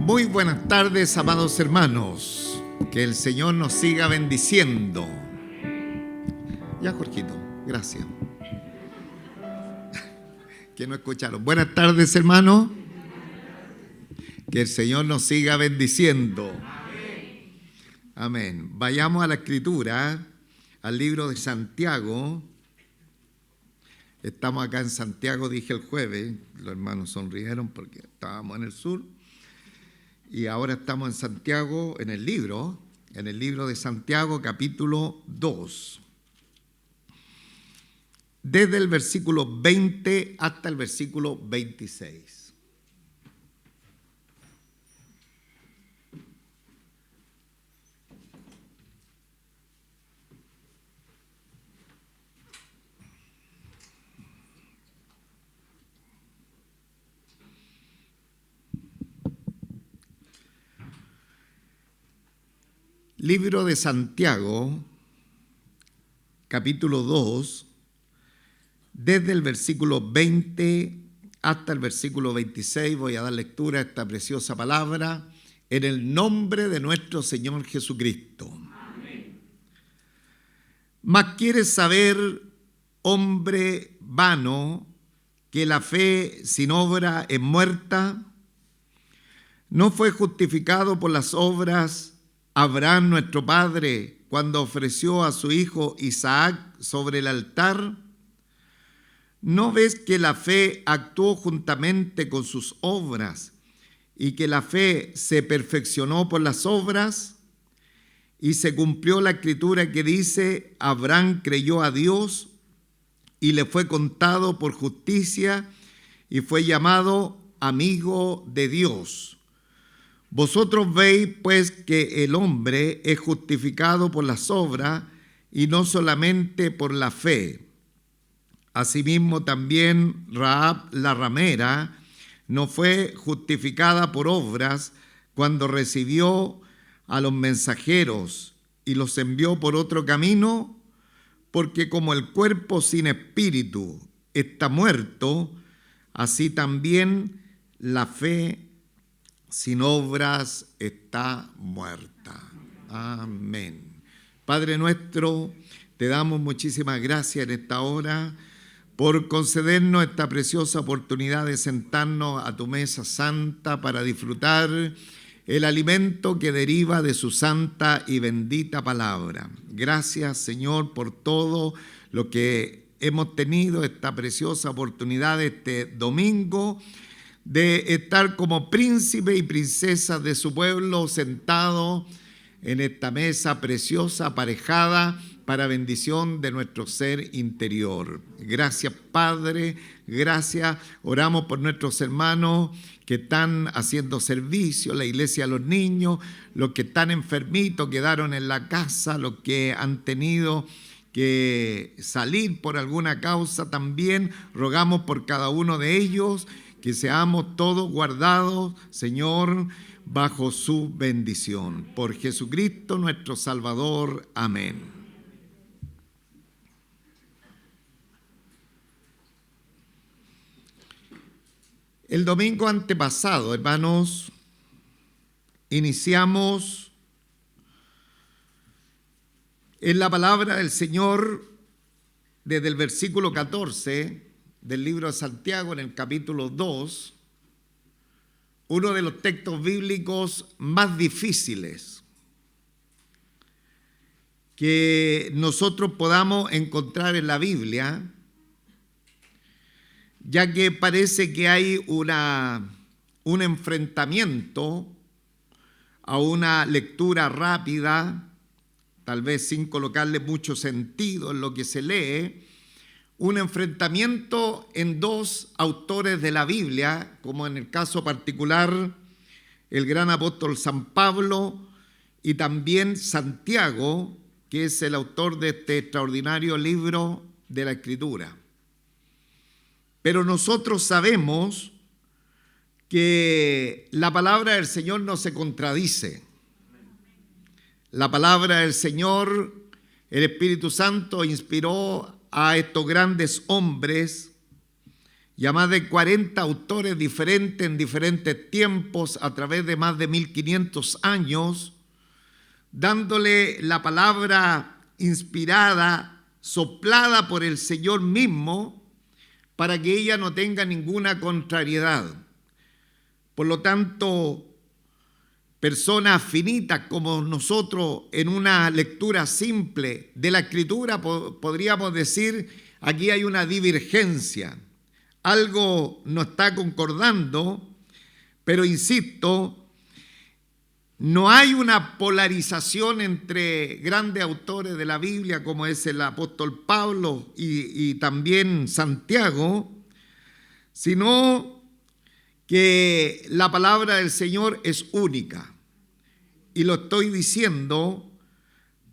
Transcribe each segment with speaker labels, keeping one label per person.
Speaker 1: Muy buenas tardes, amados hermanos. Que el Señor nos siga bendiciendo. Ya, Jorgito, gracias. Que no escucharon. Buenas tardes, hermanos. Que el Señor nos siga bendiciendo. Amén. Vayamos a la Escritura, al libro de Santiago. Estamos acá en Santiago, dije el jueves. Los hermanos sonrieron porque estábamos en el sur. Y ahora estamos en Santiago, en el libro de Santiago, capítulo 2. Desde el versículo 20 hasta el versículo 26. Libro de Santiago, capítulo 2, desde el versículo 20 hasta el versículo 26, voy a dar lectura a esta preciosa palabra, en el nombre de nuestro Señor Jesucristo. Amén. Mas quieres saber, hombre vano, que la fe sin obra es muerta. ¿No fue justificado por las obras Abraham, nuestro padre, cuando ofreció a su hijo Isaac sobre el altar? ¿No ves que la fe actuó juntamente con sus obras y que la fe se perfeccionó por las obras? Y se cumplió la escritura que dice: Abraham creyó a Dios y le fue contado por justicia y fue llamado amigo de Dios. Vosotros veis, pues, que el hombre es justificado por las obras y no solamente por la fe. Asimismo, también Rahab la ramera no fue justificada por obras cuando recibió a los mensajeros y los envió por otro camino, porque como el cuerpo sin espíritu está muerto, así también la fe sin obras está muerta. Amén. Padre nuestro, te damos muchísimas gracias en esta hora por concedernos esta preciosa oportunidad de sentarnos a tu mesa santa para disfrutar el alimento que deriva de su santa y bendita palabra. Gracias, Señor, por todo lo que hemos tenido, esta preciosa oportunidad este domingo, de estar como príncipe y princesa de su pueblo sentados en esta mesa preciosa, aparejada para bendición de nuestro ser interior. Gracias, Padre, gracias. Oramos por nuestros hermanos que están haciendo servicio, la iglesia a los niños, los que están enfermitos, quedaron en la casa, los que han tenido que salir por alguna causa también. Rogamos por cada uno de ellos, que seamos todos guardados, Señor, bajo su bendición. Por Jesucristo nuestro Salvador. Amén. El domingo antepasado, hermanos, iniciamos en la palabra del Señor desde el versículo 14 del libro de Santiago, en el capítulo 2, uno de los textos bíblicos más difíciles que nosotros podamos encontrar en la Biblia, ya que parece que hay un enfrentamiento a una lectura rápida, tal vez sin colocarle mucho sentido en lo que se lee, un enfrentamiento en dos autores de la Biblia, como en el caso particular el gran apóstol San Pablo y también Santiago, que es el autor de este extraordinario libro de la Escritura. Pero nosotros sabemos que la palabra del Señor no se contradice. La palabra del Señor, el Espíritu Santo inspiró a estos grandes hombres y a más de 40 autores diferentes en diferentes tiempos a través de más de 1500 años, dándole la palabra inspirada, soplada por el Señor mismo, para que ella no tenga ninguna contrariedad. Por lo tanto, personas finitas como nosotros, en una lectura simple de la Escritura, podríamos decir, aquí hay una divergencia. Algo no está concordando, pero insisto, no hay una polarización entre grandes autores de la Biblia como es el apóstol Pablo y también Santiago, sino que la palabra del Señor es única. Y lo estoy diciendo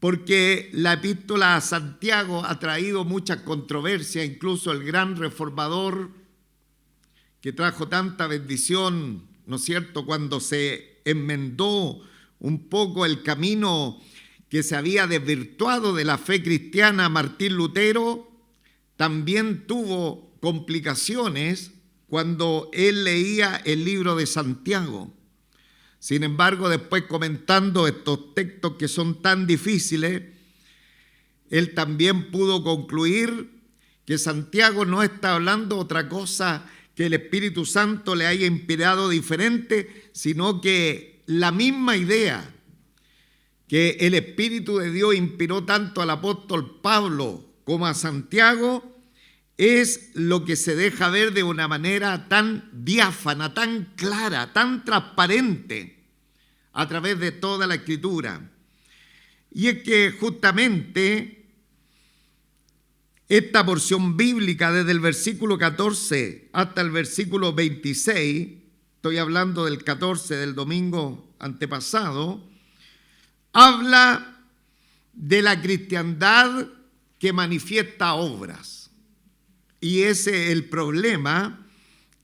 Speaker 1: porque la epístola a Santiago ha traído mucha controversia, incluso el gran reformador que trajo tanta bendición, ¿no es cierto?, cuando se enmendó un poco el camino que se había desvirtuado de la fe cristiana, Martín Lutero, también tuvo complicaciones cuando él leía el libro de Santiago. Sin embargo, después comentando estos textos que son tan difíciles, él también pudo concluir que Santiago no está hablando otra cosa que el Espíritu Santo le haya inspirado diferente, sino que la misma idea que el Espíritu de Dios inspiró tanto al apóstol Pablo como a Santiago, es lo que se deja ver de una manera tan diáfana, tan clara, tan transparente a través de toda la Escritura. Y es que justamente esta porción bíblica, desde el versículo 14 hasta el versículo 26, estoy hablando del 14 del domingo antepasado, habla de la cristiandad que manifiesta obras. Y ese es el problema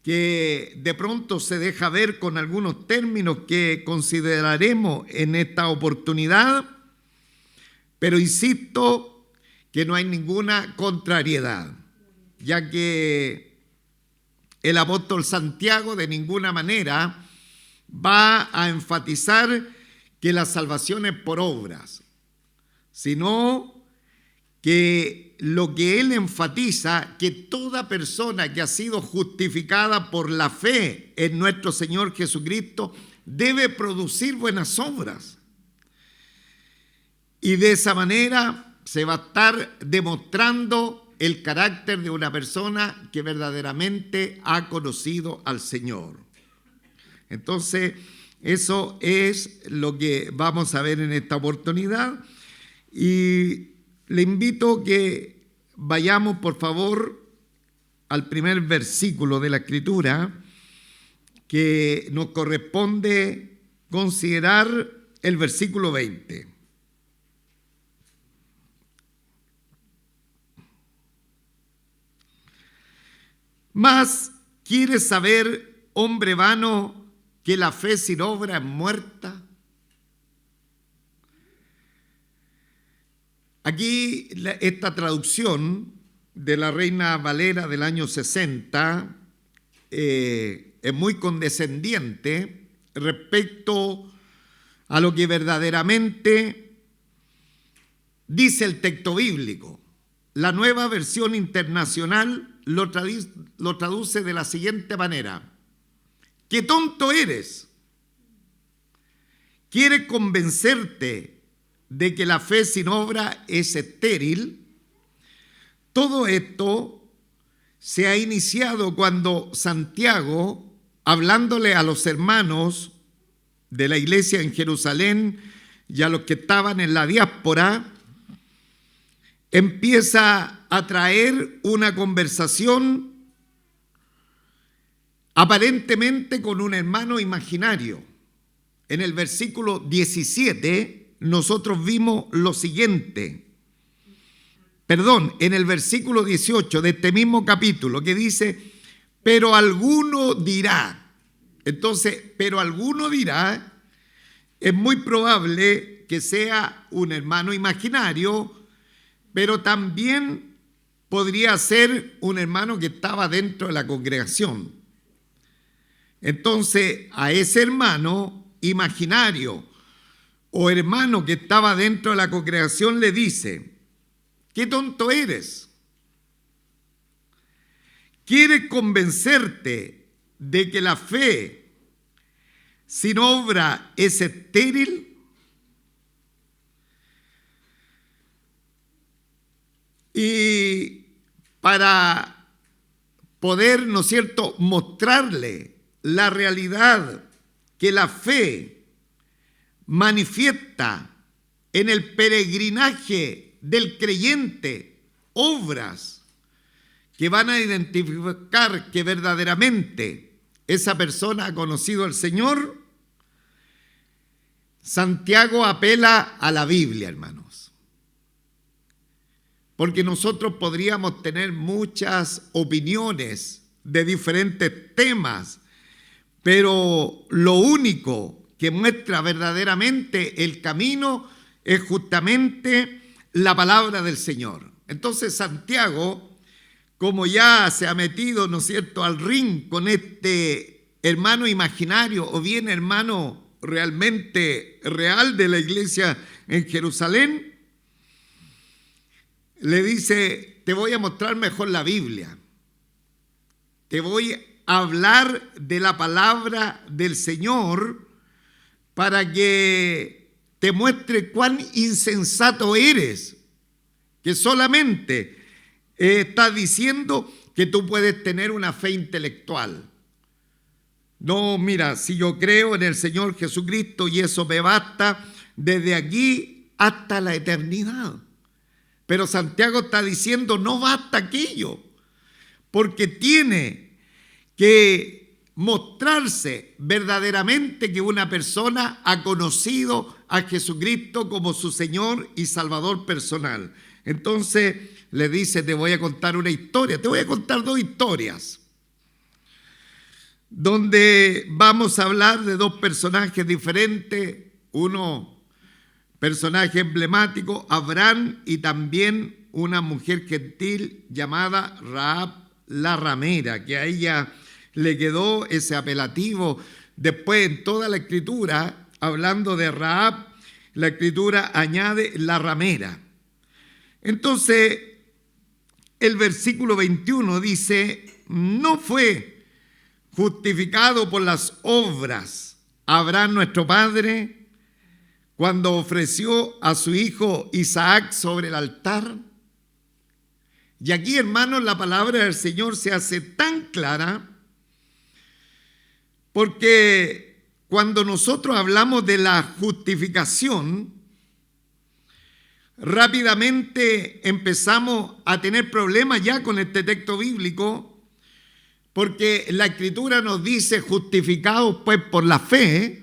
Speaker 1: que de pronto se deja ver con algunos términos que consideraremos en esta oportunidad, pero insisto que no hay ninguna contrariedad, ya que el apóstol Santiago de ninguna manera va a enfatizar que la salvación es por obras, sino que lo que él enfatiza, que toda persona que ha sido justificada por la fe en nuestro Señor Jesucristo debe producir buenas obras. Y de esa manera se va a estar demostrando el carácter de una persona que verdaderamente ha conocido al Señor. Entonces, eso es lo que vamos a ver en esta oportunidad. Y le invito que vayamos, por favor, al primer versículo de la Escritura, que nos corresponde considerar el versículo 20. Mas, ¿quieres saber, hombre vano, que la fe sin obra es muerta? Aquí esta traducción de la Reina Valera del año 60 es muy condescendiente respecto a lo que verdaderamente dice el texto bíblico. La Nueva Versión Internacional lo traduce de la siguiente manera: ¡qué tonto eres! ¿Quieres convencerte de que la fe sin obra es estéril? Todo esto se ha iniciado cuando Santiago, hablándole a los hermanos de la iglesia en Jerusalén y a los que estaban en la diáspora, empieza a traer una conversación aparentemente con un hermano imaginario. En el versículo 17 nosotros vimos lo siguiente, en el versículo 18 de este mismo capítulo, que dice, pero alguno dirá. Entonces, pero alguno dirá, es muy probable que sea un hermano imaginario, pero también podría ser un hermano que estaba dentro de la congregación. Entonces, a ese hermano imaginario o hermano que estaba dentro de la congregación le dice: ¡qué tonto eres! ¿Quieres convencerte de que la fe sin obra es estéril? Y para poder, ¿no es cierto?, mostrarle la realidad que la fe manifiesta en el peregrinaje del creyente, obras que van a identificar que verdaderamente esa persona ha conocido al Señor, Santiago apela a la Biblia, hermanos. Porque nosotros podríamos tener muchas opiniones de diferentes temas, pero lo único que muestra verdaderamente el camino es justamente la palabra del Señor. Entonces Santiago, como ya se ha metido, ¿no es cierto?, al ring con este hermano imaginario o bien hermano realmente real de la iglesia en Jerusalén, le dice: te voy a mostrar mejor la Biblia, te voy a hablar de la palabra del Señor para que te muestre cuán insensato eres, que solamente estás diciendo que tú puedes tener una fe intelectual. No, mira, si yo creo en el Señor Jesucristo y eso me basta desde aquí hasta la eternidad. Pero Santiago está diciendo: no basta aquello, porque tiene que mostrarse verdaderamente que una persona ha conocido a Jesucristo como su Señor y Salvador personal. Entonces le dice: te voy a contar una historia, te voy a contar dos historias, donde vamos a hablar de dos personajes diferentes, uno personaje emblemático, Abraham, y también una mujer gentil llamada Rahab la ramera, que a ella le quedó ese apelativo. Después en toda la escritura, hablando de Rahab, la escritura añade la ramera. Entonces, el versículo 21 dice: no fue justificado por las obras Abraham nuestro padre cuando ofreció a su hijo Isaac sobre el altar. Y aquí, hermanos, la palabra del Señor se hace tan clara, porque cuando nosotros hablamos de la justificación, rápidamente empezamos a tener problemas ya con este texto bíblico, porque la Escritura nos dice: justificados pues por la fe,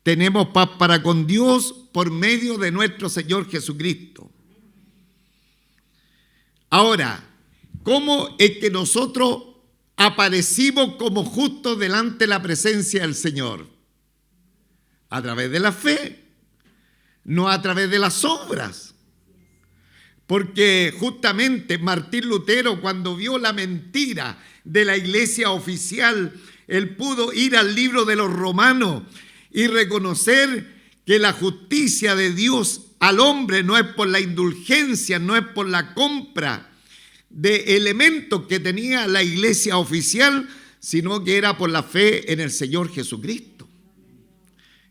Speaker 1: tenemos paz para con Dios por medio de nuestro Señor Jesucristo. Ahora, ¿cómo es que nosotros aparecimos como justos delante de la presencia del Señor? A través de la fe, no a través de las obras. Porque justamente Martín Lutero, cuando vio la mentira de la iglesia oficial, él pudo ir al libro de los Romanos y reconocer que la justicia de Dios al hombre no es por la indulgencia, no es por la compra de elementos que tenía la iglesia oficial, sino que era por la fe en el Señor Jesucristo.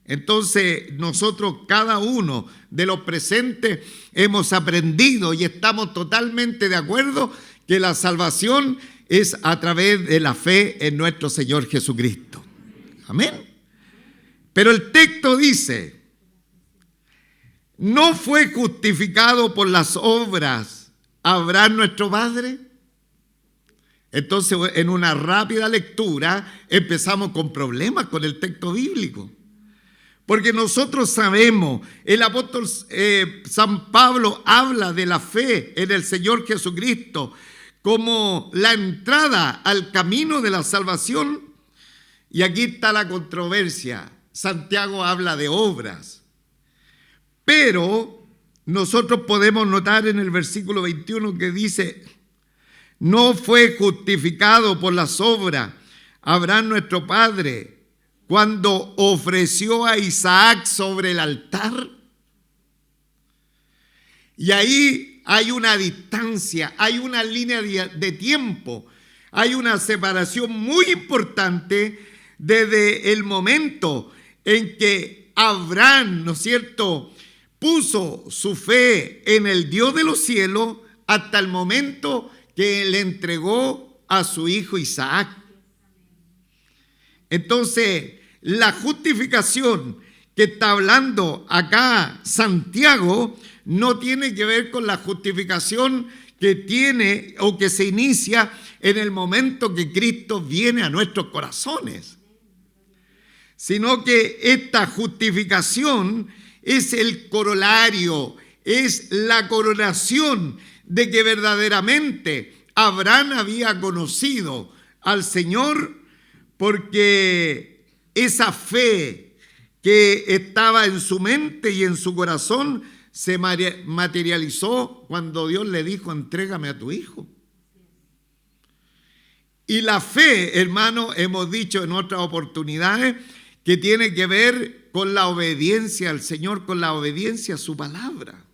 Speaker 1: Entonces nosotros, cada uno de los presentes, hemos aprendido y estamos totalmente de acuerdo que la salvación es a través de la fe en nuestro Señor Jesucristo. Amén. Pero el texto dice: ¿no fue justificado por las obras Abraham nuestro padre? Entonces, en una rápida lectura empezamos con problemas con el texto bíblico. Porque nosotros sabemos, el apóstol San Pablo habla de la fe en el Señor Jesucristo como la entrada al camino de la salvación. Y aquí está la controversia. Santiago habla de obras, pero nosotros podemos notar en el versículo 21 que dice: no fue justificado por las obras Abraham nuestro padre cuando ofreció a Isaac sobre el altar. Y ahí hay una distancia, hay una línea de tiempo, hay una separación muy importante desde el momento en que Abraham, ¿no es cierto?, puso su fe en el Dios de los cielos hasta el momento que le entregó a su hijo Isaac. Entonces, la justificación que está hablando acá Santiago no tiene que ver con la justificación que tiene o que se inicia en el momento que Cristo viene a nuestros corazones, sino que esta justificación es el corolario, es la coronación de que verdaderamente Abraham había conocido al Señor, porque esa fe que estaba en su mente y en su corazón se materializó cuando Dios le dijo: entrégame a tu hijo. Y la fe, hermano, hemos dicho en otras oportunidades, que tiene que ver con la obediencia al Señor, con la obediencia a su palabra.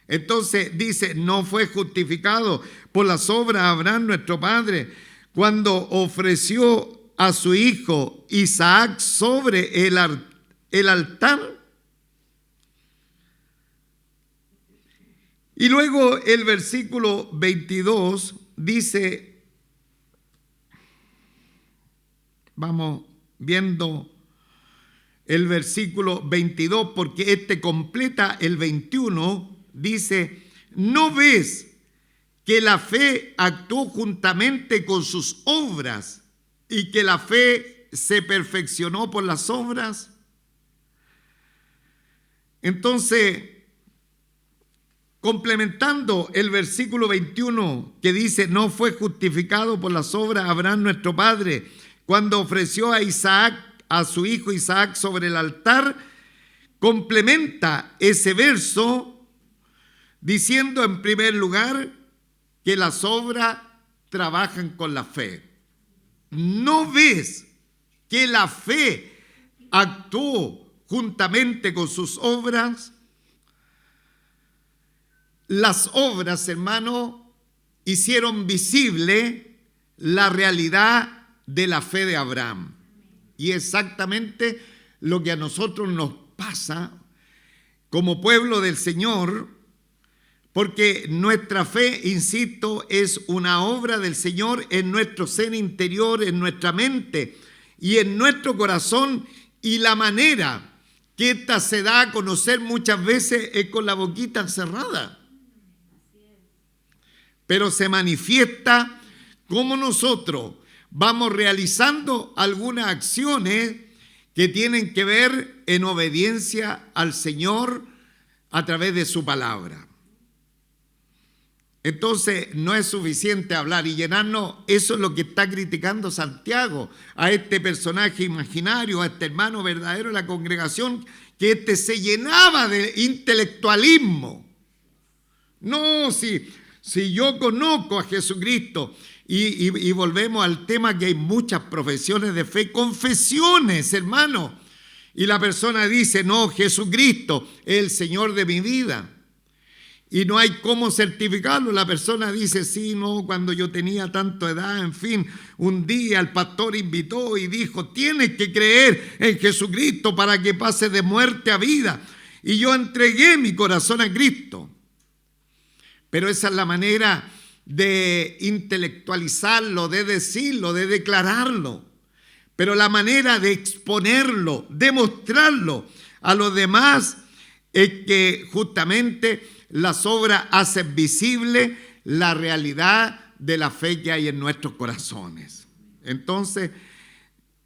Speaker 1: Entonces dice: no fue justificado por las obras Abraham nuestro padre cuando ofreció a su hijo Isaac sobre el altar. Y luego el versículo 22 dice, vamos viendo el versículo 22 porque este completa el 21, dice: ¿no ves que la fe actuó juntamente con sus obras y que la fe se perfeccionó por las obras? Entonces, complementando el versículo 21 que dice: no fue justificado por las obras Abraham nuestro padre cuando ofreció a Isaac, a su hijo Isaac sobre el altar, complementa ese verso diciendo en primer lugar que las obras trabajan con la fe. ¿No ves que la fe actuó juntamente con sus obras? Las obras, hermano, hicieron visible la realidad de la fe de Abraham. Y exactamente lo que a nosotros nos pasa como pueblo del Señor, porque nuestra fe, insisto, es una obra del Señor en nuestro ser interior, en nuestra mente y en nuestro corazón, y la manera que ésta se da a conocer muchas veces es con la boquita cerrada. Pero se manifiesta como nosotros vamos realizando algunas acciones que tienen que ver en obediencia al Señor a través de su palabra. Entonces no es suficiente hablar y llenarnos. Eso es lo que está criticando Santiago a este personaje imaginario, a este hermano verdadero de la congregación, que se llenaba de intelectualismo. No, si yo conozco a Jesucristo, y volvemos al tema que hay muchas profesiones de fe, confesiones, hermano, y la persona dice: no, Jesucristo es el Señor de mi vida, y no hay cómo certificarlo. La persona dice: sí, no, cuando yo tenía tanta edad, en fin, un día el pastor invitó y dijo: tienes que creer en Jesucristo para que pase de muerte a vida, y yo entregué mi corazón a Cristo. Pero esa es la manera de intelectualizarlo, de decirlo, de declararlo. Pero la manera de exponerlo, de mostrarlo a los demás, es que justamente las obras hacen visible la realidad de la fe que hay en nuestros corazones. Entonces,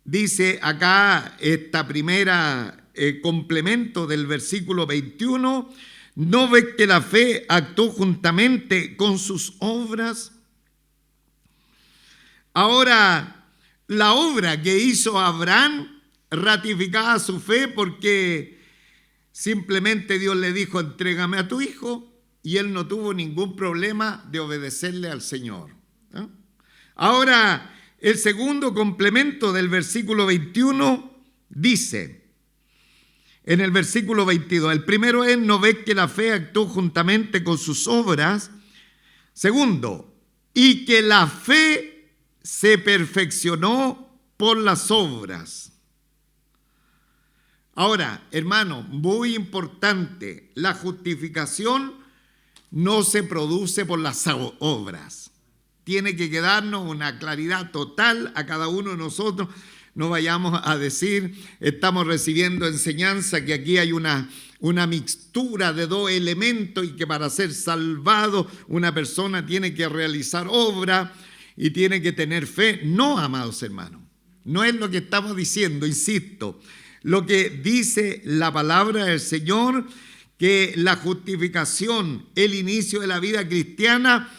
Speaker 1: dice acá esta primera complemento del versículo 21, ¿no ves que la fe actuó juntamente con sus obras? Ahora, la obra que hizo Abraham ratificaba su fe porque Simplemente Dios le dijo, entrégame a tu hijo, y él no tuvo ningún problema de obedecerle al Señor. ¿No? Ahora, el segundo complemento del versículo 21 dice, en el versículo 22, el primero es, no ves que la fe actuó juntamente con sus obras. Segundo, y que la fe se perfeccionó por las obras. Ahora, hermano, muy importante, la justificación no se produce por las obras. Tiene que quedarnos una claridad total a cada uno de nosotros. No vayamos a decir, estamos recibiendo enseñanza, que aquí hay una mixtura de dos elementos y que para ser salvado una persona tiene que realizar obra y tiene que tener fe. No, amados hermanos, no es lo que estamos diciendo, insisto. Lo que dice la palabra del Señor, que la justificación, el inicio de la vida cristiana,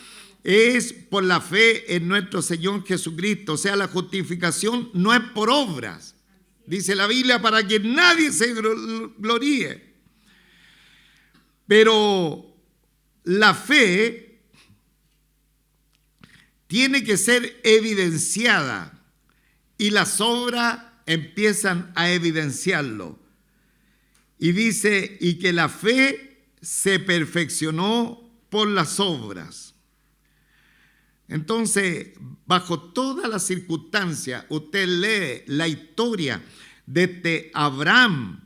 Speaker 1: es por la fe en nuestro Señor Jesucristo. O sea, la justificación no es por obras. Dice la Biblia, para que nadie se gloríe. Pero la fe tiene que ser evidenciada y las obras empiezan a evidenciarlo. Y dice, y que la fe se perfeccionó por las obras. Entonces, bajo todas las circunstancias, usted lee la historia de Abraham,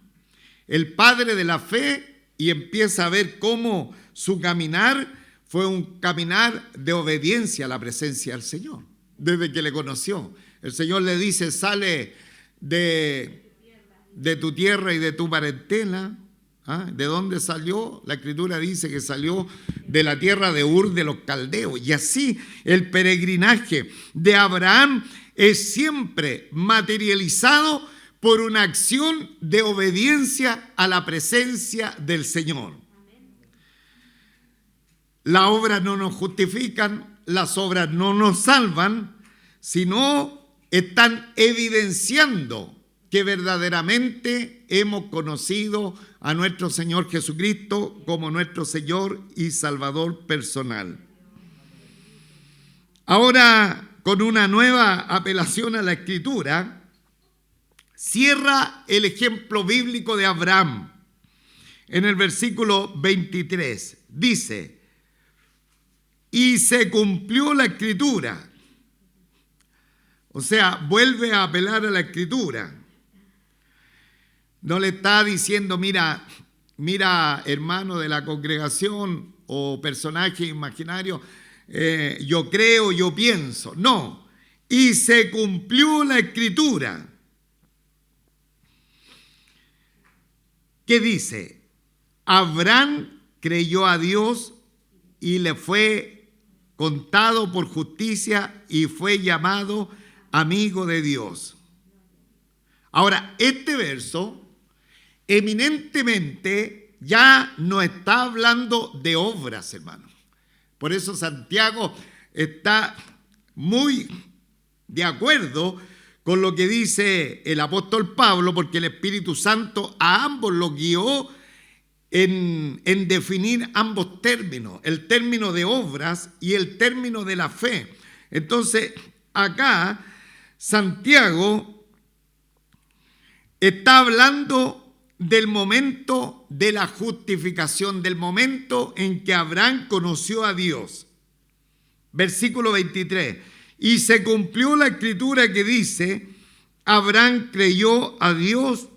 Speaker 1: el padre de la fe, y empieza a ver cómo su caminar fue un caminar de obediencia a la presencia del Señor. Desde que le conoció, el Señor le dice, sale de tu tierra y de tu parentela. ¿Ah? ¿De dónde salió? La Escritura dice que salió de la tierra de Ur de los Caldeos. Y así el peregrinaje de Abraham es siempre materializado por una acción de obediencia a la presencia del Señor. Las obras no nos justifican, las obras no nos salvan, sino están evidenciando que verdaderamente hemos conocido a nuestro Señor Jesucristo como nuestro Señor y Salvador personal. Ahora, con una nueva apelación a la Escritura, cierra el ejemplo bíblico de Abraham. En el versículo 23 dice, y se cumplió la Escritura. O sea, vuelve a apelar a la Escritura. No le está diciendo, mira, hermano de la congregación o personaje imaginario, yo creo, yo pienso. No, y se cumplió la Escritura. ¿Qué dice? Abraham creyó a Dios y le fue contado por justicia y fue llamado amigo de Dios. Ahora, este verso eminentemente ya no está hablando de obras, hermano. Por eso Santiago está muy de acuerdo con lo que dice el apóstol Pablo, porque el Espíritu Santo a ambos los guió en definir ambos términos, el término de obras y el término de la fe. Entonces, acá Santiago está hablando del momento de la justificación, del momento en que Abraham conoció a Dios. Versículo 23. Y se cumplió la Escritura que dice, Abraham creyó a Dios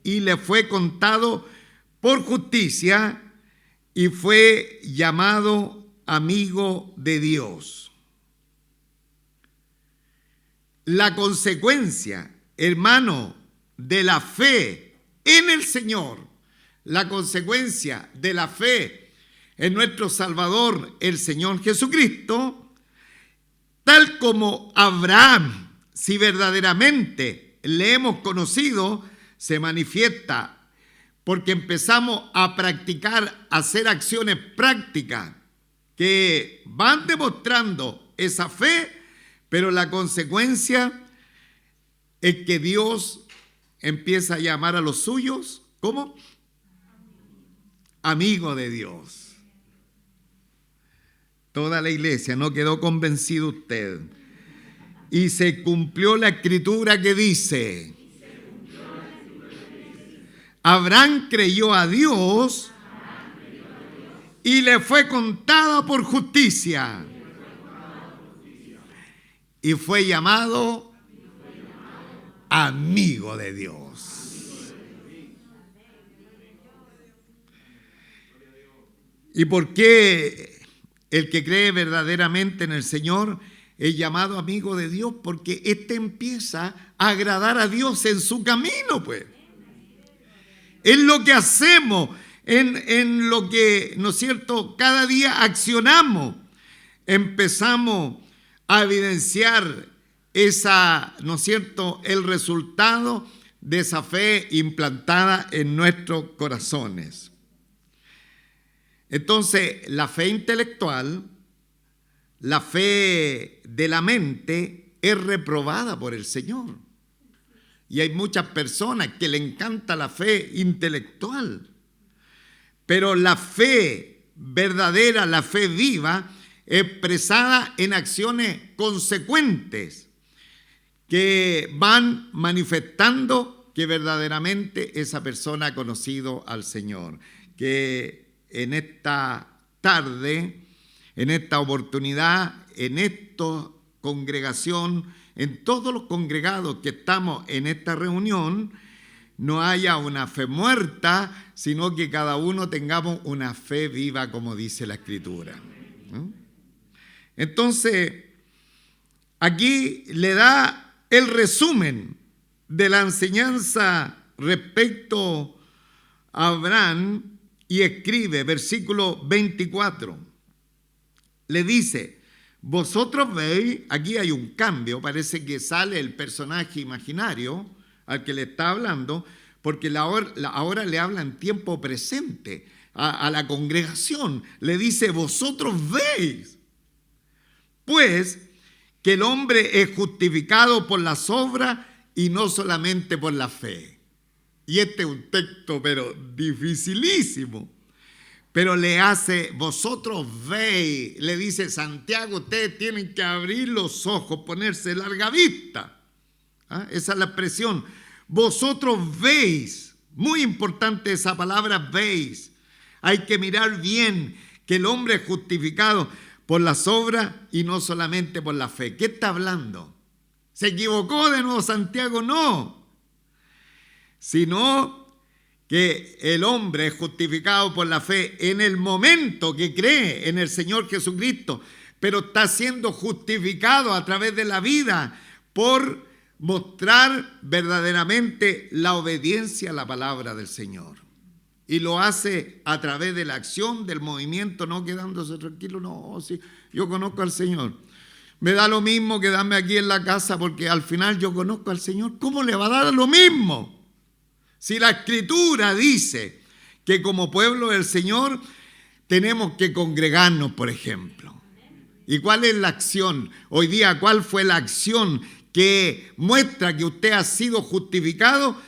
Speaker 1: y le fue contado por justicia y fue llamado amigo de Dios. La consecuencia, hermano, de la fe en el Señor, la consecuencia de la fe en nuestro Salvador, el Señor Jesucristo, tal como Abraham, si verdaderamente le hemos conocido, se manifiesta porque empezamos a practicar, a hacer acciones prácticas que van demostrando esa fe, pero la consecuencia es que Dios empieza a llamar a los suyos, ¿cómo? amigo de Dios. Toda la iglesia, ¿no quedó convencido usted? Y se cumplió la escritura que dice: Abraham creyó a Dios y le fue contada por justicia. Y fue llamado amigo de Dios. ¿Y por qué el que cree verdaderamente en el Señor es llamado amigo de Dios? Porque éste empieza a agradar a Dios en su camino, pues. En lo que hacemos, en lo que, ¿no es cierto?, cada día accionamos, empezamos a evidenciar esa, ¿no es cierto?, el resultado de esa fe implantada en nuestros corazones. Entonces, la fe intelectual, la fe de la mente, es reprobada por el Señor. Y hay muchas personas que le encanta la fe intelectual. Pero la fe verdadera, la fe viva, expresada en acciones consecuentes que van manifestando que verdaderamente esa persona ha conocido al Señor. Que en esta tarde, en esta oportunidad, en esta congregación, en todos los congregados que estamos en esta reunión, no haya una fe muerta, sino que cada uno tengamos una fe viva, como dice la Escritura. Entonces, aquí le da el resumen de la enseñanza respecto a Abraham y escribe, versículo 24, le dice: vosotros veis, aquí hay un cambio, parece que sale el personaje imaginario al que le está hablando, porque ahora le habla en tiempo presente a la congregación. Le dice: vosotros veis, pues, que el hombre es justificado por las obras y no solamente por la fe. Y este es un texto, pero dificilísimo. Pero le hace: vosotros veis, le dice Santiago, ustedes tienen que abrir los ojos, ponerse larga vista. Esa es la expresión. Vosotros veis, muy importante esa palabra veis. Hay que mirar bien que el hombre es justificado por las obras y no solamente por la fe. ¿Qué está hablando? ¿Se equivocó de nuevo Santiago? No. Sino que el hombre es justificado por la fe en el momento que cree en el Señor Jesucristo, pero está siendo justificado a través de la vida por mostrar verdaderamente la obediencia a la palabra del Señor. Y lo hace a través de la acción, del movimiento, no quedándose tranquilo. No, sí, yo conozco al Señor. Me da lo mismo quedarme aquí en la casa porque al final yo conozco al Señor. ¿Cómo le va a dar lo mismo? Si la Escritura dice que como pueblo del Señor tenemos que congregarnos, por ejemplo. ¿Y cuál es la acción? Hoy día, ¿cuál fue la acción que muestra que usted ha sido justificado?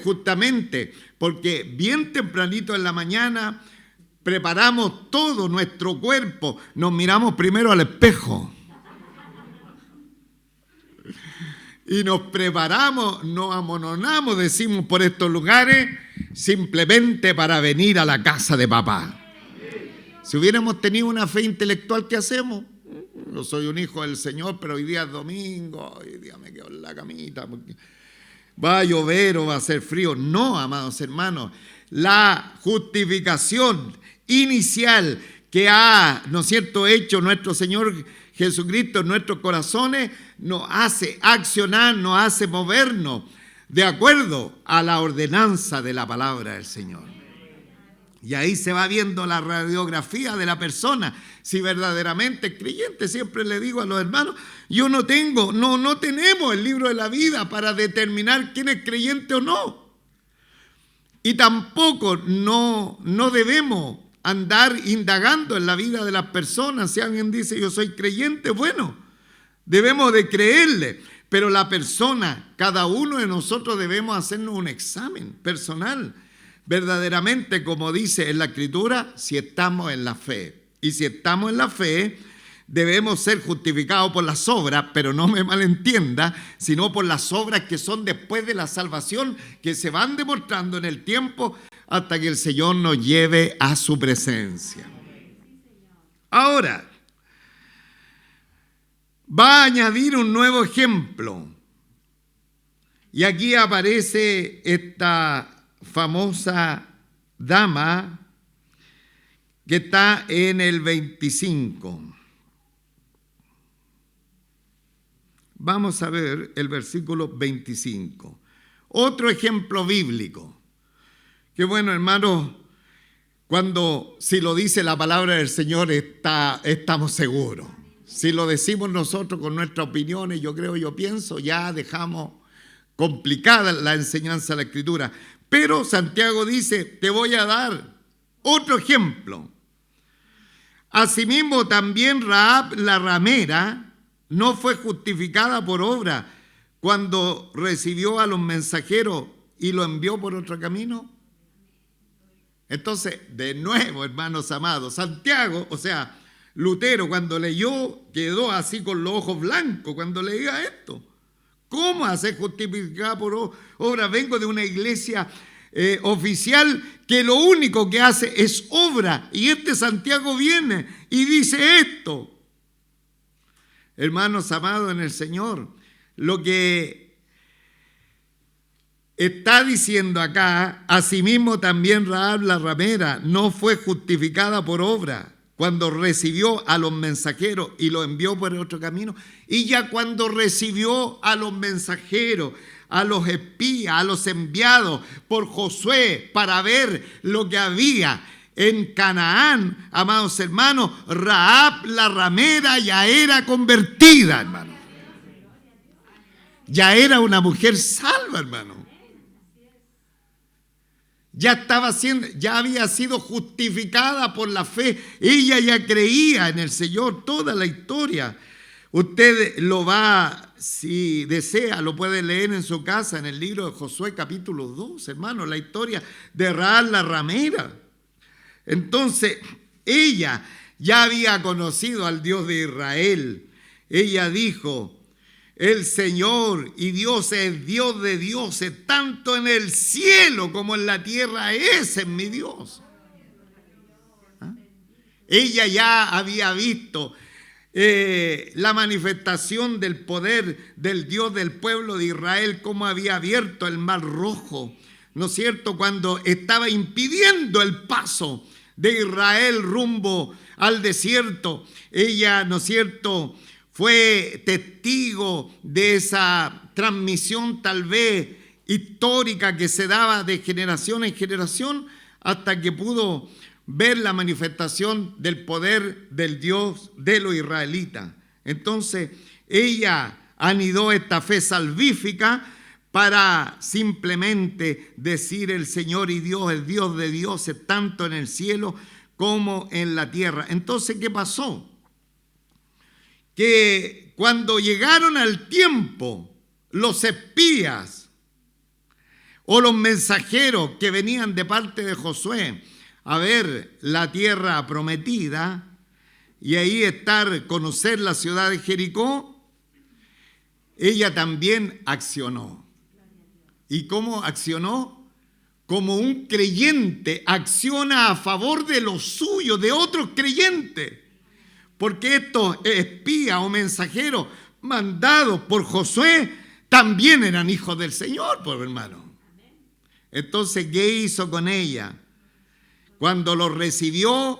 Speaker 1: Justamente porque bien tempranito en la mañana preparamos todo nuestro cuerpo, nos miramos primero al espejo. Y nos preparamos, nos amononamos, decimos, por estos lugares, simplemente para venir a la casa de papá. Si hubiéramos tenido una fe intelectual, ¿qué hacemos? Yo soy un hijo del Señor, pero hoy día es domingo, hoy día me quedo en la camita, porque va a llover o va a hacer frío. No, amados hermanos, la justificación inicial que ha, ¿no es cierto?, hecho nuestro Señor Jesucristo en nuestros corazones, nos hace accionar, nos hace movernos de acuerdo a la ordenanza de la palabra del Señor. Y ahí se va viendo la radiografía de la persona, si verdaderamente es creyente. Siempre le digo a los hermanos, no tenemos el libro de la vida para determinar quién es creyente o no. Y tampoco no debemos andar indagando en la vida de las personas. Si alguien dice yo soy creyente, bueno, debemos de creerle, pero la persona, cada uno de nosotros debemos hacernos un examen personal verdaderamente, como dice en la Escritura, si estamos en la fe. Y si estamos en la fe, debemos ser justificados por las obras, pero no me malentienda, sino por las obras que son después de la salvación, que se van demostrando en el tiempo hasta que el Señor nos lleve a su presencia. Ahora, va a añadir un nuevo ejemplo. Y aquí aparece esta famosa dama que está en el 25. Vamos a ver el versículo 25. Otro ejemplo bíblico. Que bueno, hermanos, si lo dice la palabra del Señor, estamos seguros. Si lo decimos nosotros con nuestras opiniones, yo pienso, ya dejamos complicada la enseñanza de la Escritura. Pero Santiago dice, te voy a dar otro ejemplo. Asimismo, también Rahab la ramera no fue justificada por obra cuando recibió a los mensajeros y lo envió por otro camino. Entonces, de nuevo, hermanos amados, Santiago, o sea, Lutero, cuando leyó, quedó así con los ojos blancos cuando leía esto. ¿Cómo hacer justificada por obra? Vengo de una iglesia oficial que lo único que hace es obra. Y este Santiago viene y dice esto. Hermanos amados en el Señor, lo que está diciendo acá, asimismo también Rahab la ramera no fue justificada por obra cuando recibió a los mensajeros y los envió por otro camino. Y ya cuando recibió a los mensajeros, a los espías, a los enviados por Josué para ver lo que había en Canaán, amados hermanos, Rahab la ramera ya era convertida, hermano. Ya era una mujer salva, hermano. Ya había sido justificada por la fe. Ella ya creía en el Señor. Toda la historia. Usted si desea, lo puede leer en su casa, en el libro de Josué capítulo 2, hermano, la historia de Rahab la ramera. Entonces, ella ya había conocido al Dios de Israel. Ella dijo, el Señor y Dios es Dios de dioses, tanto en el cielo como en la tierra, ese es mi Dios. ¿Ah? Ella ya había visto la manifestación del poder del Dios del pueblo de Israel, cómo había abierto el mar rojo, ¿no es cierto?, cuando estaba impidiendo el paso de Israel rumbo al desierto. Ella, ¿no es cierto?, fue testigo de esa transmisión tal vez histórica que se daba de generación en generación hasta que pudo ver la manifestación del poder del Dios de los israelitas. Entonces, ella anidó esta fe salvífica para simplemente decir el Señor y Dios, el Dios de dioses, tanto en el cielo como en la tierra. Entonces, ¿qué pasó? Que cuando llegaron al tiempo, los espías o los mensajeros que venían de parte de Josué a ver la tierra prometida y ahí conocer la ciudad de Jericó, ella también accionó. ¿Y cómo accionó? Como un creyente acciona a favor de los suyos, de otros creyentes. Porque estos espías o mensajeros mandados por Josué también eran hijos del Señor, pues, hermano. Entonces, ¿qué hizo con ella? Cuando los recibió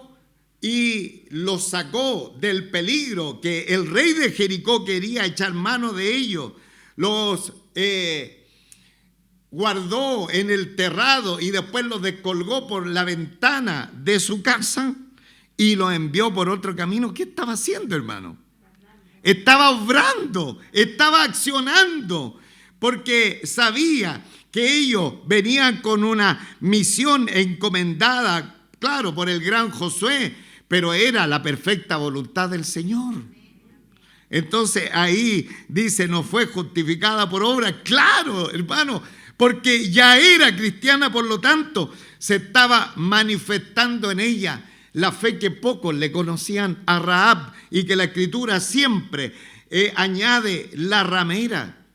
Speaker 1: y los sacó del peligro que el rey de Jericó quería echar mano de ellos, los guardó en el terrado y después los descolgó por la ventana de su casa y los envió por otro camino. ¿Qué estaba haciendo, hermano? Estaba obrando, estaba accionando, porque sabía que ellos venían con una misión encomendada, claro, por el gran Josué, pero era la perfecta voluntad del Señor. Entonces ahí dice, no fue justificada por obra. Claro, hermano, porque ya era cristiana, por lo tanto, se estaba manifestando en ella la fe que pocos le conocían a Rahab y que la Escritura siempre añade la ramera.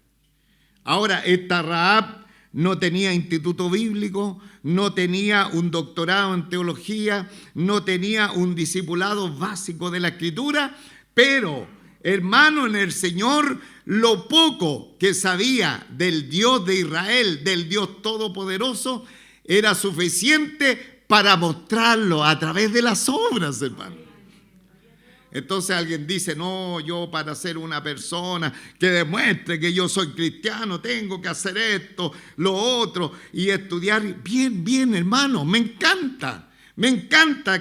Speaker 1: Ahora, esta Rahab no tenía instituto bíblico, no tenía un doctorado en teología, no tenía un discipulado básico de la Escritura, pero, hermano, en el Señor, lo poco que sabía del Dios de Israel, del Dios Todopoderoso, era suficiente para mostrarlo a través de las obras, hermano. Entonces alguien dice, no, yo para ser una persona que demuestre que yo soy cristiano, tengo que hacer esto, lo otro, y estudiar. Bien, bien, hermano, me encanta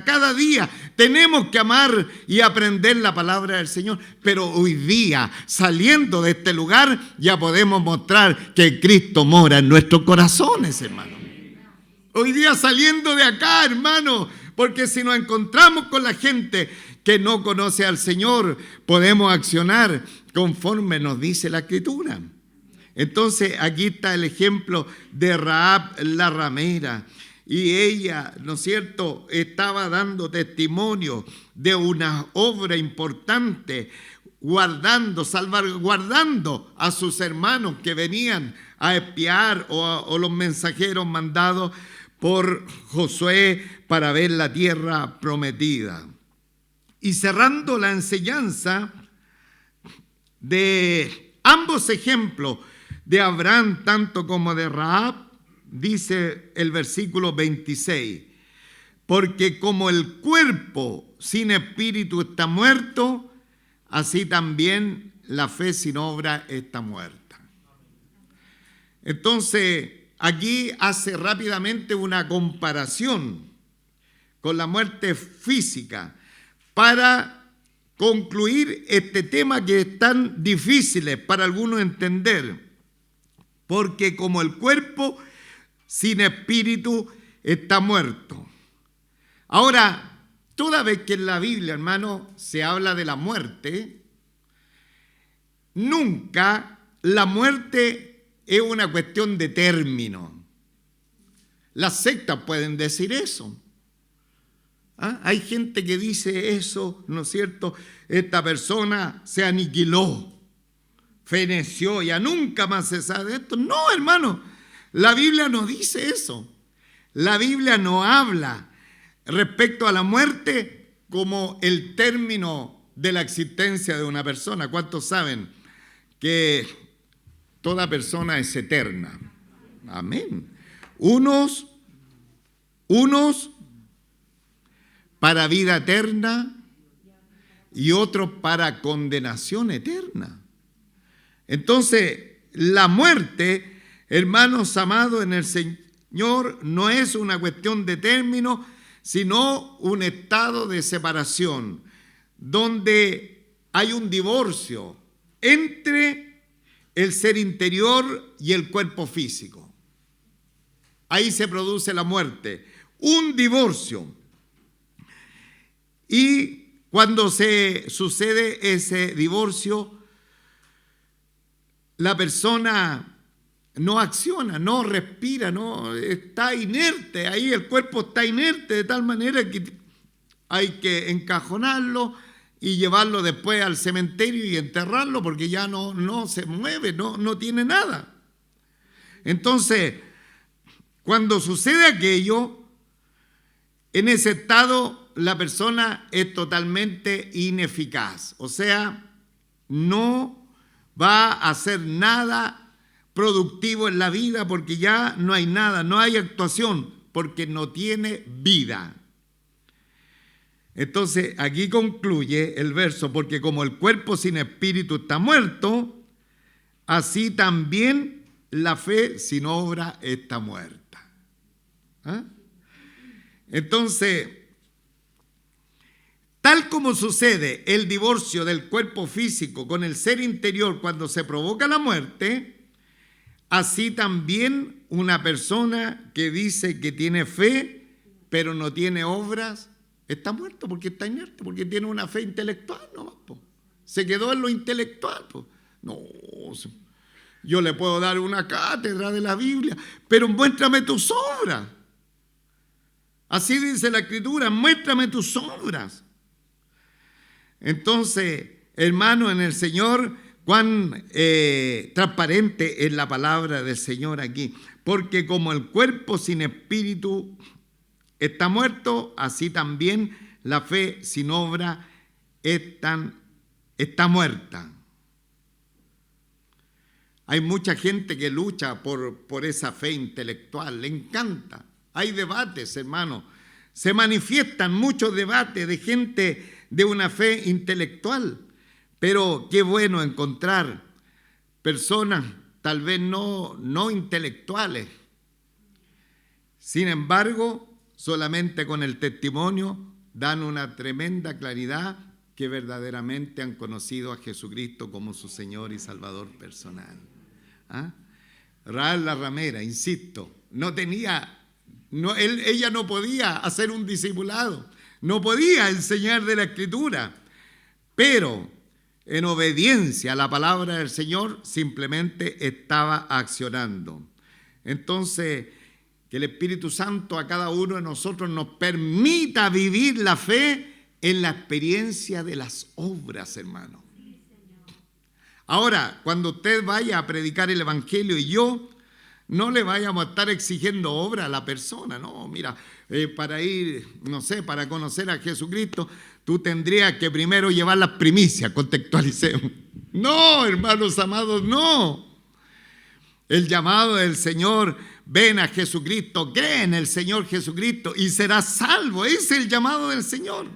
Speaker 1: cada día. Tenemos que amar y aprender la palabra del Señor, pero hoy día, saliendo de este lugar, ya podemos mostrar que Cristo mora en nuestros corazones, hermano. Hoy día saliendo de acá, hermano, porque si nos encontramos con la gente que no conoce al Señor, podemos accionar conforme nos dice la Escritura. Entonces, aquí está el ejemplo de Rahab la ramera. Y ella, ¿no es cierto?, estaba dando testimonio de una obra importante, salvaguardando a sus hermanos que venían a espiar o los mensajeros mandados por Josué para ver la tierra prometida. Y cerrando la enseñanza de ambos ejemplos, de Abraham tanto como de Rahab, dice el versículo 26, porque como el cuerpo sin espíritu está muerto, así también la fe sin obra está muerta. Entonces, aquí hace rápidamente una comparación con la muerte física para concluir este tema que es tan difícil para algunos entender, porque como el cuerpo sin espíritu está muerto. Ahora, toda vez que en la Biblia, hermano, se habla de la muerte, nunca la muerte es una cuestión de término. Las sectas pueden decir eso. Hay gente que dice eso, ¿no es cierto? Esta persona se aniquiló, feneció, ya nunca más se sabe de esto. No, hermano, la Biblia no dice eso. La Biblia no habla respecto a la muerte como el término de la existencia de una persona. ¿Cuántos saben que toda persona es eterna? Amén. Unos para vida eterna y otros para condenación eterna. Entonces, la muerte, hermanos amados en el Señor, no es una cuestión de término, sino un estado de separación, donde hay un divorcio entre el ser interior y el cuerpo físico. Ahí se produce la muerte, un divorcio. Y cuando se sucede ese divorcio, la persona no acciona, no respira, no está inerte, ahí el cuerpo está inerte de tal manera que hay que encajonarlo y llevarlo después al cementerio y enterrarlo porque ya no se mueve, no tiene nada. Entonces, cuando sucede aquello, en ese estado la persona es totalmente ineficaz, o sea, no va a hacer nada productivo en la vida porque ya no hay nada, no hay actuación, porque no tiene vida. Entonces, aquí concluye el verso, porque como el cuerpo sin espíritu está muerto, así también la fe sin obra está muerta. Entonces, tal como sucede el divorcio del cuerpo físico con el ser interior cuando se provoca la muerte, así también una persona que dice que tiene fe, pero no tiene obras, está muerto porque está inerte, porque tiene una fe intelectual nomás, po. Se quedó en lo intelectual, po. No, Yo le puedo dar una cátedra de la Biblia, pero muéstrame tus obras. Así dice la Escritura, muéstrame tus obras. Entonces, hermano, en el Señor, cuán transparente es la palabra del Señor aquí. Porque como el cuerpo sin espíritu está muerto, así también la fe sin obra está muerta. Hay mucha gente que lucha por esa fe intelectual, le encanta. Hay debates, hermano. Se manifiestan muchos debates de gente de una fe intelectual. Pero qué bueno encontrar personas tal vez no intelectuales. Sin embargo, solamente con el testimonio dan una tremenda claridad que verdaderamente han conocido a Jesucristo como su Señor y Salvador personal. Rahab la ramera, insisto, ella no podía hacer un discipulado, no podía enseñar de la Escritura, pero en obediencia a la palabra del Señor simplemente estaba accionando. Entonces, que el Espíritu Santo a cada uno de nosotros nos permita vivir la fe en la experiencia de las obras, hermano. Ahora, cuando usted vaya a predicar el Evangelio y yo, no le vayamos a estar exigiendo obra a la persona. No, mira, para ir, no sé, para conocer a Jesucristo, tú tendrías que primero llevar las primicias, contextualicemos. No, hermanos amados, no. El llamado del Señor, ven a Jesucristo, cree en el Señor Jesucristo y serás salvo. Ese es el llamado del Señor.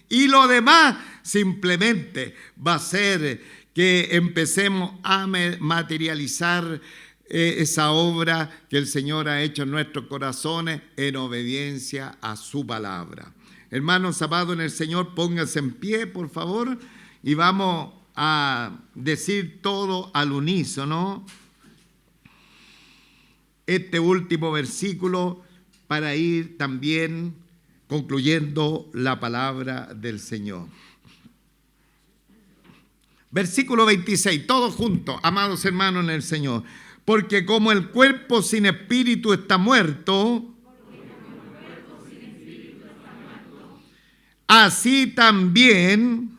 Speaker 1: Y lo demás simplemente va a ser que empecemos a materializar esa obra que el Señor ha hecho en nuestros corazones en obediencia a su palabra. Hermanos amados en el Señor, pónganse en pie, por favor, y vamos a decir todo al unísono este último versículo para ir también concluyendo la palabra del Señor. Versículo 26, todos juntos, amados hermanos en el Señor. Porque como el cuerpo sin espíritu está muerto, así también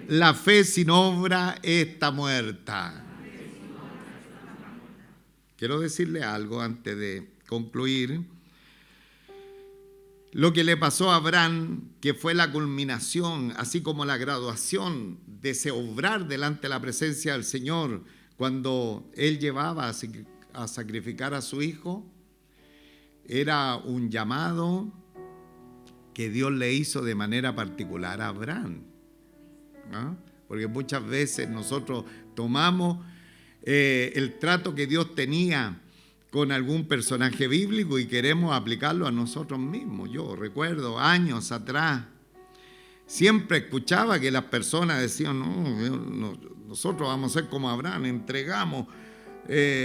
Speaker 1: la fe sin obra está muerta. Quiero decirle algo antes de concluir. Lo que le pasó a Abraham, que fue la culminación, así como la graduación de ese obrar delante de la presencia del Señor, cuando él llevaba a sacrificar a su hijo, era un llamado que Dios le hizo de manera particular a Abraham. Porque muchas veces nosotros tomamos el trato que Dios tenía con algún personaje bíblico y queremos aplicarlo a nosotros mismos. Yo recuerdo años atrás, siempre escuchaba que las personas decían, no, nosotros vamos a ser como Abraham, entregamos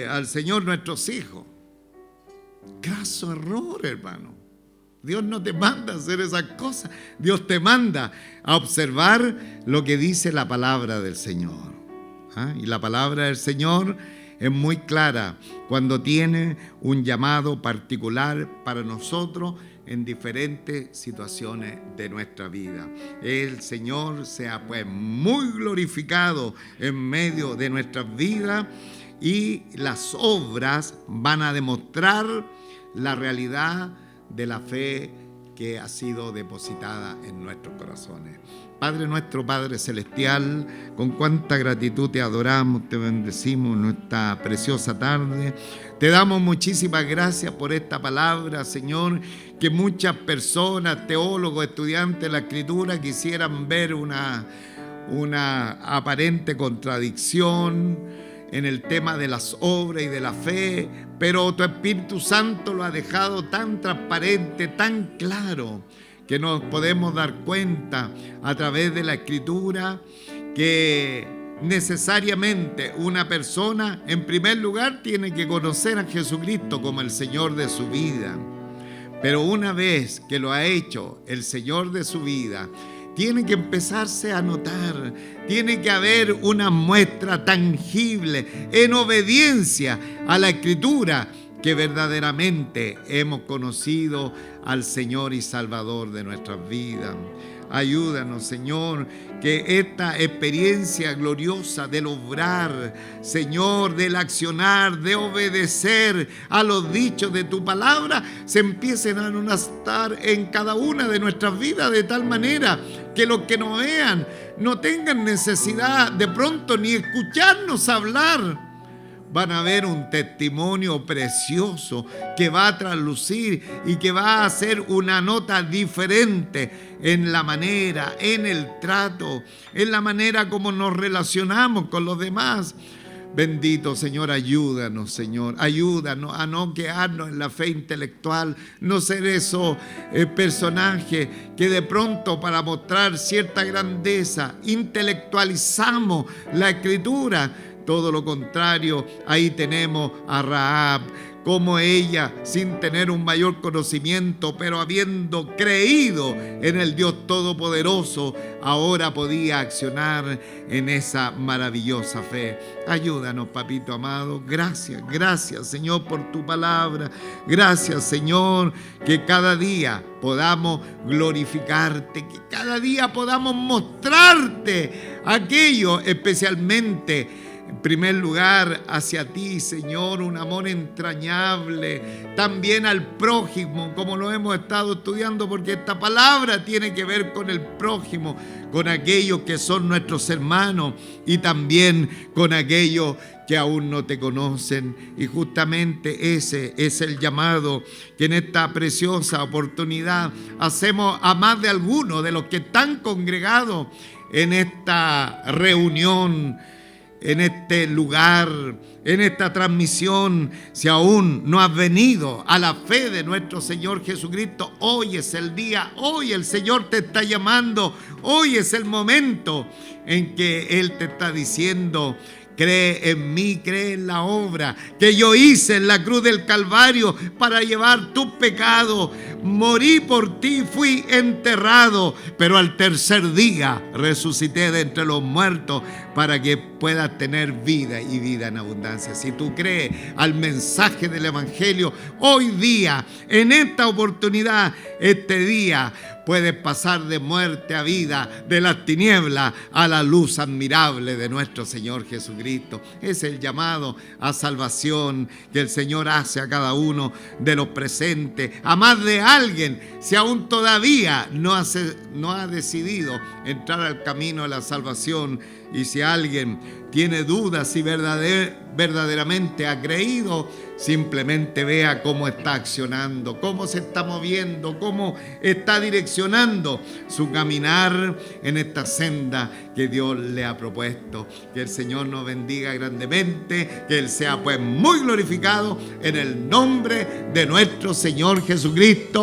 Speaker 1: al Señor nuestros hijos. Graso error, hermano. Dios no te manda a hacer esas cosas. Dios te manda a observar lo que dice la palabra del Señor. Y la palabra del Señor es muy clara cuando tiene un llamado particular para nosotros en diferentes situaciones de nuestra vida. El Señor sea pues muy glorificado en medio de nuestras vidas y las obras van a demostrar la realidad de la fe que ha sido depositada en nuestros corazones. Padre nuestro, Padre celestial, con cuánta gratitud te adoramos, te bendecimos en esta preciosa tarde. Te damos muchísimas gracias por esta palabra, Señor, que muchas personas, teólogos, estudiantes de la Escritura quisieran ver una aparente contradicción en el tema de las obras y de la fe, pero tu Espíritu Santo lo ha dejado tan transparente, tan claro, que nos podemos dar cuenta a través de la Escritura que necesariamente una persona, en primer lugar, tiene que conocer a Jesucristo como el Señor de su vida. Pero una vez que lo ha hecho el Señor de su vida, tiene que empezarse a notar, tiene que haber una muestra tangible en obediencia a la Escritura que verdaderamente hemos conocido al Señor y Salvador de nuestras vidas. Ayúdanos, Señor, que esta experiencia gloriosa del obrar, Señor, del accionar, de obedecer a los dichos de tu palabra, se empiecen a manifestar en cada una de nuestras vidas de tal manera que los que nos vean no tengan necesidad de pronto ni escucharnos hablar. Van a ver un testimonio precioso que va a traslucir y que va a hacer una nota diferente en la manera, en el trato, en la manera como nos relacionamos con los demás. Bendito Señor, ayúdanos, Señor, ayúdanos a no quedarnos en la fe intelectual, no ser esos personajes que de pronto para mostrar cierta grandeza intelectualizamos la Escritura. Todo lo contrario, ahí tenemos a Rahab, como ella, sin tener un mayor conocimiento, pero habiendo creído en el Dios Todopoderoso, ahora podía accionar en esa maravillosa fe. Ayúdanos, papito amado. Gracias, gracias, Señor, por tu palabra. Gracias, Señor, que cada día podamos glorificarte, que cada día podamos mostrarte aquello especialmente. En primer lugar, hacia ti, Señor, un amor entrañable, también al prójimo, como lo hemos estado estudiando, porque esta palabra tiene que ver con el prójimo, con aquellos que son nuestros hermanos y también con aquellos que aún no te conocen. Y justamente ese es el llamado que en esta preciosa oportunidad hacemos a más de algunos de los que están congregados en esta reunión, en este lugar, en esta transmisión. Si aún no has venido a la fe de nuestro Señor Jesucristo, hoy es el día, hoy el Señor te está llamando, hoy es el momento en que Él te está diciendo: cree en mí, cree en la obra que yo hice en la cruz del Calvario para llevar tus pecados. Morí por ti, fui enterrado, pero al tercer día resucité de entre los muertos para que puedas tener vida y vida en abundancia. Si tú crees al mensaje del Evangelio, hoy día, en esta oportunidad, este día, puedes pasar de muerte a vida, de las tinieblas a la luz admirable de nuestro Señor Jesucristo. Es el llamado a salvación que el Señor hace a cada uno de los presentes, a más de alguien, si aún todavía no ha decidido entrar al camino de la salvación. Y si alguien tiene dudas si verdaderamente ha creído, simplemente vea cómo está accionando, cómo se está moviendo, cómo está direccionando su caminar en esta senda que Dios le ha propuesto. Que el Señor nos bendiga grandemente, que Él sea pues muy glorificado en el nombre de nuestro Señor Jesucristo.